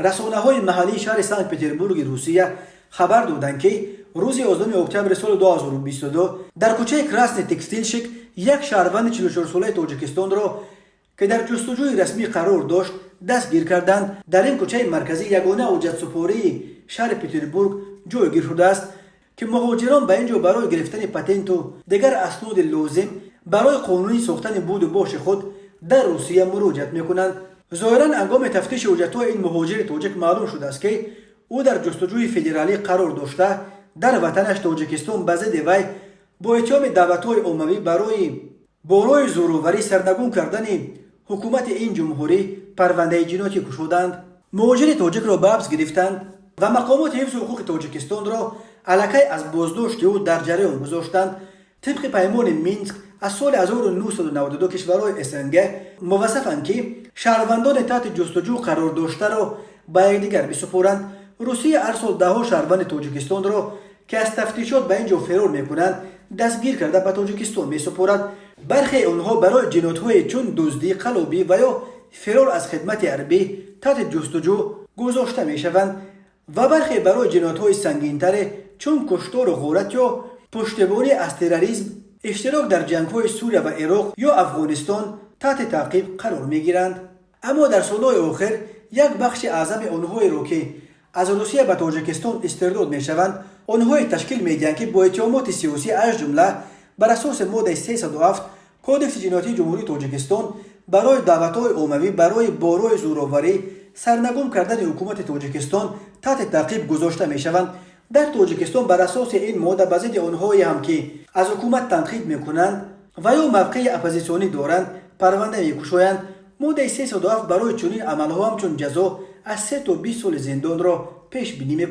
رسانه‌های محلی شهر سنت پتربورگ روسیه خبر دادند که روز 11 اکتبر سال 2022 در کوچه کراسن تکستیلشک یک شهروند 44 ساله تاجیکستان را که در جستجوی رسمی قرار داشت دستگیر کردند. در این کوچه مرکزی یگانه حجت سپاری شهر پتربورگ جایگیر شده است که مهاجران به اینجا برای گرفتن پتنت و دیگر اسناد لازم برای قانونی ساختن بود و باش خود در روسیه مراجعت میکنند. ظاهرا هنگام تفتیش حجت‌های این مهاجر تاجیک معلوم شده است که او در جستجوی فدرالی قرار داشته در وطنش تاجیکستان به ضد وی با اتهام دعوت‌های عمومی برای زوروری سرنگون کردن حکومت این جمهوری پرونده جنایتی گشودند. مهاجر تاجیک را به حبس گرفتند و مقامات حفظ حقوق تاجیکستان را علیه از بازداشت او در جریان گذاشتند. طبق پیمان مینسک از سال 1992 کشورهای SNG موظفند که شهروندان تحت جستجو قرار داشته را به یکدیگر بسپارند. روسیه هر سال دهها شهروند تاجیکستان را که از تفتیشات به اینجا فرار میکنند دستگیر کرده به تاجیکستان میسپارد. برخی آنها برای جنایت‌های چون دزدی، قلابی و یا فرار از خدمت حربی تحت جستجو گذاشته میشوند و برخی برای جنایت‌های سنگین‌تر چون کشتار و غارت یا پشتیبانی از تروریسم، اشتراک در جنگ‌های سوریه و عراق یا افغانستان تحت تعقیب قرار می‌گیرند. اما در سال‌های آخر یک بخش اعظم آنهایی را که از روسیه به تاجیکستان استرداد می‌شوند آنهایی تشکیل می‌دهند که با اتهامات سیاسی از جمله بر اساس ماده 307 کودکس جنایتی جمهوری تاجیکستان برای دعوت‌های عمومی برای زوراوری سرنگون کردن حکومت تاجیکستان تحت تعقیب گذاشته می‌شوند. در تاجیکستان بر اساس این ماده به ضد آنهایی هم که از حکومت تنقید می‌کنند و یا موقع اپوزیسیونی دارند پرونده می‌گشایند. ماده 307 برای چنین عمل‌ها همچون جزا از 3 تا 20 سال زندان را پیش بینی می‌کند.